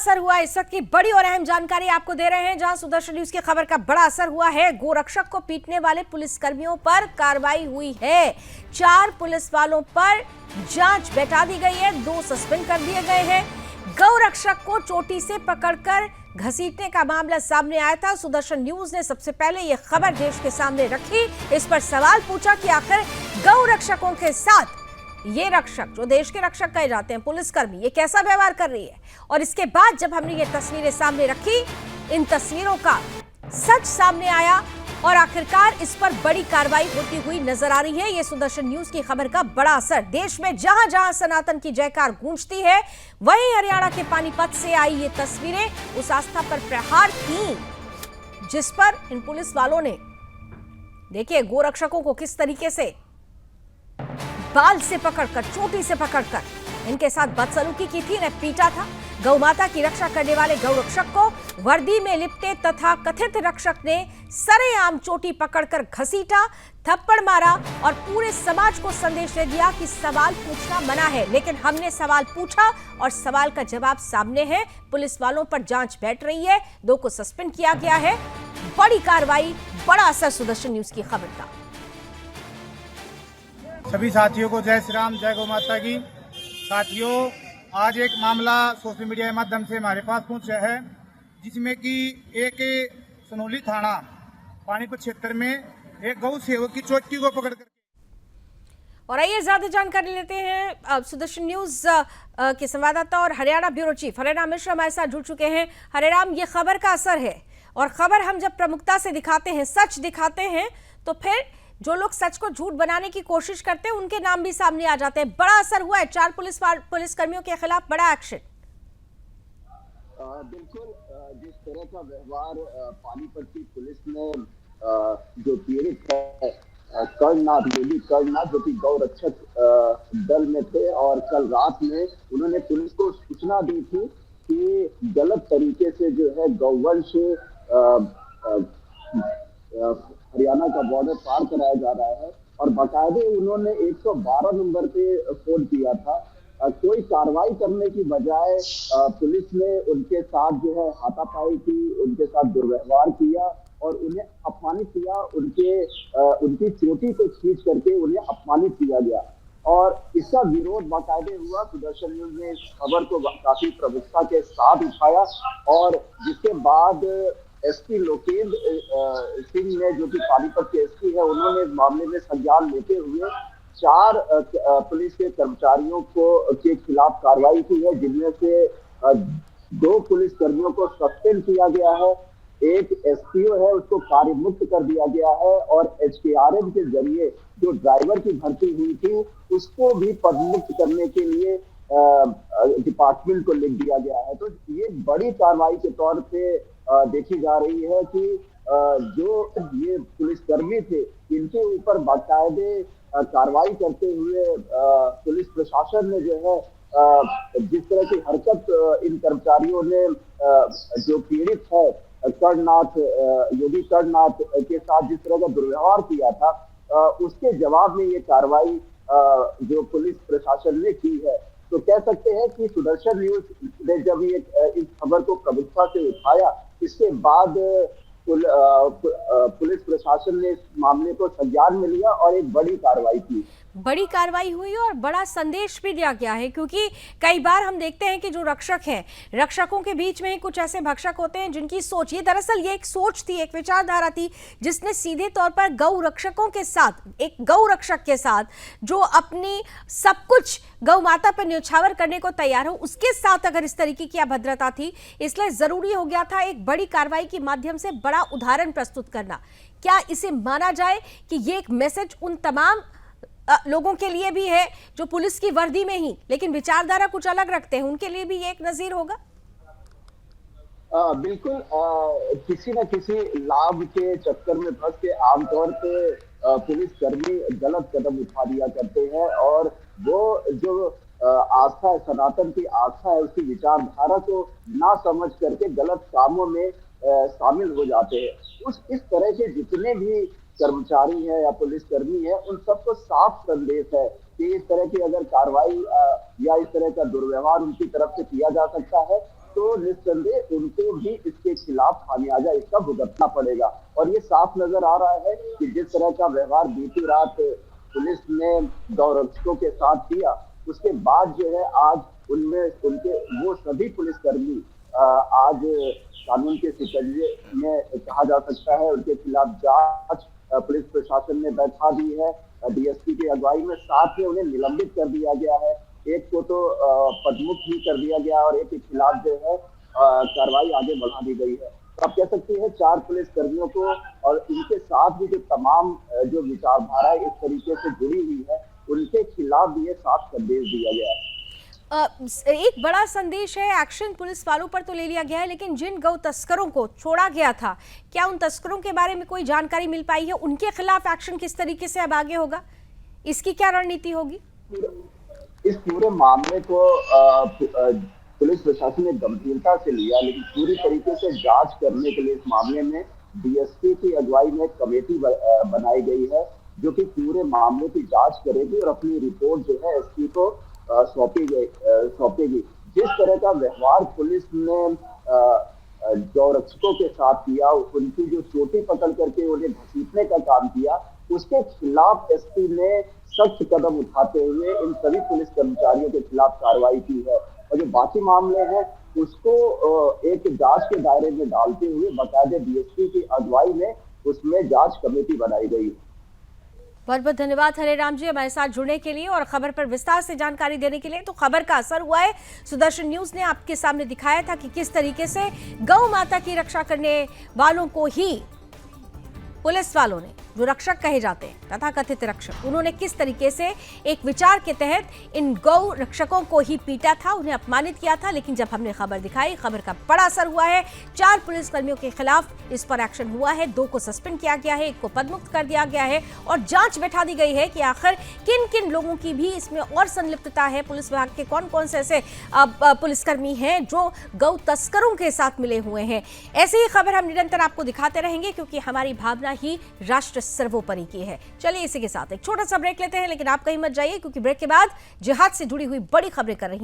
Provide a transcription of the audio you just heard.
असर हुआ है। इस वक्त की बड़ी और अहम जानकारी आपको दे रहे हैं, जहां सुदर्शन न्यूज की खबर का बड़ा असर हुआ है। गोरक्षक को पीटने वाले पुलिसकर्मियों पर कार्रवाई हुई है। 4 पुलिस वालों पर जांच बैठा दी गई है, 2 सस्पेंड कर दिए गए हैं। गौरक्षक को चोटी से पकड़कर घसीटने का मामला सामने आया था। सुदर्शन न्यूज ने सबसे पहले यह खबर देश के सामने रखी। इस पर सवाल पूछा कि आखिर गौरक्षकों के साथ ये रक्षक, जो देश के रक्षक कहे जाते हैं, पुलिसकर्मी, ये कैसा व्यवहार कर रही है। और इसके बाद जब हमने ये तस्वीरें सामने रखी, इन तस्वीरों का सच सामने आया और आखिरकार इस पर बड़ी कार्रवाई होती हुई नजर आ रही है। ये सुदर्शन न्यूज की खबर का बड़ा असर। देश में जहां जहां सनातन की जयकार गूंजती है, वहीं हरियाणा के पानीपत से आई ये तस्वीरें उस आस्था पर प्रहार की, जिस पर इन पुलिस वालों ने, देखिए, गोरक्षकों को किस तरीके से बाल से पकड़कर, चोटी से पकड़कर इनके साथ बदसलूकी की थी, इन्हें पीटा था। गौ माता की रक्षा करने वाले गौरक्षक को वर्दी में लिपटे तथा कथित रक्षक ने सरेआम चोटी पकड़कर घसीटा, थप्पड़ मारा और पूरे समाज को संदेश दे दिया कि सवाल पूछना मना है। लेकिन हमने सवाल पूछा और सवाल का जवाब सामने है। पुलिस वालों पर जांच बैठ रही है, 2 को सस्पेंड किया गया है। बड़ी कार्रवाई, बड़ा असर सुदर्शन न्यूज की खबर का। सभी साथियों को जय श्री राम, जय गौ माता की। साथियों, आज एक मामला सोशल मीडिया के माध्यम से हमारे पास पहुंचा है, जिसमें कि एक सनोली थाना पानीपत क्षेत्र में एक गौ सेवक की चोटी को पकड़ कर। और आइए ज्यादा जानकारी लेते हैं सुदर्शन न्यूज के संवाददाता और हरियाणा ब्यूरो चीफ हरेराम मिश्र हमारे साथ जुड़ चुके हैं। हरेराम, ये खबर का असर है, और खबर हम जब प्रमुखता से दिखाते हैं, सच दिखाते हैं, तो फिर जो लोग सच को झूठ बनाने की कोशिश करते हैं, उनके नाम भी सामने आ जाते हैं। बड़ा असर हुआ है, 4 पुलिसकर्मियों के खिलाफ बड़ा एक्शन। बिल्कुल, जिस तरह का व्यवहार पानीपत की पुलिस ने जो पीड़ित है कर्णनाथ, योगी कर्णनाथ, जो कि गौरक्षक दल में थे, और कल रात में उन्होंने पुलिस को सूचना दी थी कि गलत तरीके से जो है गौवंश हरियाणा का बॉर्डर पार कराया जा रहा है, और बाकायदे उन्होंने 112 नंबर पे फोन किया था। कोई कार्रवाई करने की बजाय पुलिस ने उनके साथ जो है हाथापाई की, उनके साथ दुर्व्यवहार किया और उन्हें अपमानित किया। उनकी चोटी को खींच करके उन्हें अपमानित किया गया, और इसका विरोध बाकायदे हुआ। सुदर्शन न्यूज ने इस खबर को काफी प्रमुखता के साथ उठाया, और जिसके बाद एसपी लोकेंद्र सिंह ने, जो कि पानीपत के एसपी है, उन्होंने इस मामले में संज्ञान लेते हुए 4 पुलिस के कर्मचारियों के खिलाफ कार्रवाई की है, जिनमें से 2 पुलिसकर्मियों को सस्पेंड किया गया है। एक एसपीओ है, उसको कार्य मुक्त कर दिया गया है, और एचकेआरएम के जरिए जो ड्राइवर की भर्ती हुई थी, उसको भी पदमुक्त करने के लिए डिपार्टमेंट को लिख दिया गया है। तो ये बड़ी कार्रवाई के तौर पे देखी जा रही है कि जो ये पुलिसकर्मी थे, इनके ऊपर बाकायदे कार्रवाई करते हुए पुलिस प्रशासन ने जो है जिस तरह की हरकत इन कर्मचारियों ने जो पीड़ित है कर्णनाथ, योगी कर्णनाथ के साथ जिस तरह का दुर्व्यवहार किया था, उसके जवाब में ये कार्रवाई जो पुलिस प्रशासन ने की है। तो कह सकते हैं कि सुदर्शन न्यूज ने जब ये इस खबर को प्रमुखता से उठाया, इसके बाद पुलिस प्रशासन ने इस मामले को संज्ञान में लिया और एक बड़ी कार्रवाई की। बड़ी कार्रवाई हुई और बड़ा संदेश भी दिया गया है, क्योंकि कई बार हम देखते हैं कि जो रक्षक हैं, रक्षकों के बीच में ही कुछ ऐसे भक्षक होते हैं जिनकी सोच, ये दरअसल ये एक सोच थी, एक विचारधारा थी, जिसने सीधे तौर पर गौ रक्षकों के साथ, एक गौ रक्षक के साथ जो अपनी सब कुछ गौ माता पर न्यौछावर करने को तैयार हो, उसके साथ अगर इस तरीके की अभद्रता थी, इसलिए जरूरी हो गया था एक बड़ी कार्रवाई के माध्यम से बड़ा उदाहरण प्रस्तुत करना। क्या इसे माना जाए कि ये एक मैसेज उन तमाम लोगों के लिए भी है जो पुलिस की वर्दी में ही लेकिन विचारधारा कुछ अलग रखते हैं, उनके लिए भी ये एक नजीर होगा? बिल्कुल, किसी न किसी लाभ के चक्कर में फंस के आमतौर पे पुलिसकर्मी गलत कदम उठा दिया करते हैं, और वो जो आस्था है, सनातन की आस्था है, उसकी विचारधारा को ना समझ करके गलत कामों में शामिल हो जाते हैं। इस तरह के जितने भी कर्मचारी है या पुलिसकर्मी है, उन सबको साफ संदेश है कि इस तरह की अगर कार्रवाई या इस तरह का दुर्व्यवहार उनकी तरफ से किया जा सकता है, तो निस्संदेह उनको भी इसके खिलाफ खामियाजा इसका भुगतना पड़ेगा। और ये साफ नजर आ रहा है कि जिस तरह का व्यवहार बीती रात पुलिस ने गौरक्षकों के साथ किया, उसके बाद जो है आज उनमें उनके वो सभी पुलिसकर्मी आज कानून के शिकंजे में कहा जा सकता है उनके खिलाफ जांच पुलिस प्रशासन ने बैठा दी है डीएसपी की अगुवाई में। साथ में उन्हें निलंबित कर दिया गया है, एक को तो पदमुक्त भी कर दिया गया और एक के खिलाफ जो है कार्रवाई आगे बढ़ा दी गई है। तो आप कह सकते हैं 4 पुलिस कर्मियों को और इनके साथ भी जो तमाम जो विचारधारा इस तरीके से जुड़ी हुई है उनके खिलाफ भी ये साफ संदेश दिया गया है। एक बड़ा संदेश है, एक्शन पुलिस वालों पर तो ले लिया गया है, लेकिन जिन गौ तस्करों को छोड़ा गया था, क्या उन तस्करों के बारे में कोई जानकारी मिल पाई है? उनके खिलाफ एक्शन किस तरीके से अब आगे होगा, इसकी क्या रणनीति होगी? इस पूरे मामले को पुलिस प्रशासन ने गंभीरता से लिया, लेकिन पूरी तरीके से जांच करने के लिए इस मामले में डीएसपी की अगुवाई में कमेटी बनाई गई है जो कि पूरे मामले की जांच करेगी और अपनी रिपोर्ट जो है एसपी को सौंपेगी। जिस तरह का व्यवहार पुलिस ने गौरक्षकों के साथ किया, उनकी जो चोटी पकड़ करके उन्हें घसीटने का काम किया, उसके खिलाफ एसपी ने सख्त कदम उठाते हुए इन सभी पुलिस कर्मचारियों के खिलाफ कार्रवाई की है। और जो बाकी मामले हैं उसको एक जांच के दायरे में डालते हुए बाकायदे डीएसपी की अगुवाई में उसमें जांच कमेटी बनाई गई। बहुत बहुत धन्यवाद हरे राम जी हमारे साथ जुड़ने के लिए और खबर पर विस्तार से जानकारी देने के लिए। तो खबर का असर हुआ है, सुदर्शन न्यूज ने आपके सामने दिखाया था कि किस तरीके से गौ माता की रक्षा करने वालों को ही पुलिस वालों ने, जो रक्षक कहे जाते हैं तथा कथित रक्षक, उन्होंने किस तरीके से एक विचार के तहत इन गौ रक्षकों को ही पीटा था, उन्हें अपमानित किया था। लेकिन जब हमने खबर दिखाई, खबर का बड़ा असर हुआ है। 4 पुलिसकर्मियों के खिलाफ इस पर एक्शन हुआ है, 2 को सस्पेंड किया गया है, 1 को पदमुक्त कर दिया गया है और जांच बैठा दी गई है कि आखिर किन किन लोगों की भी इसमें और संलिप्तता है, पुलिस विभाग के कौन कौन से ऐसे पुलिसकर्मी हैं जो गौ तस्करों के साथ मिले हुए हैं। ऐसी ही खबर हम निरंतर आपको दिखाते रहेंगे क्योंकि हमारी भावना ही राष्ट्र सर्वोपरि की है। चलिए इसी के साथ एक छोटा सा ब्रेक लेते हैं, लेकिन आप कहीं मत जाइए क्योंकि ब्रेक के बाद जिहाद से जुड़ी हुई बड़ी खबरें कर रही हैं।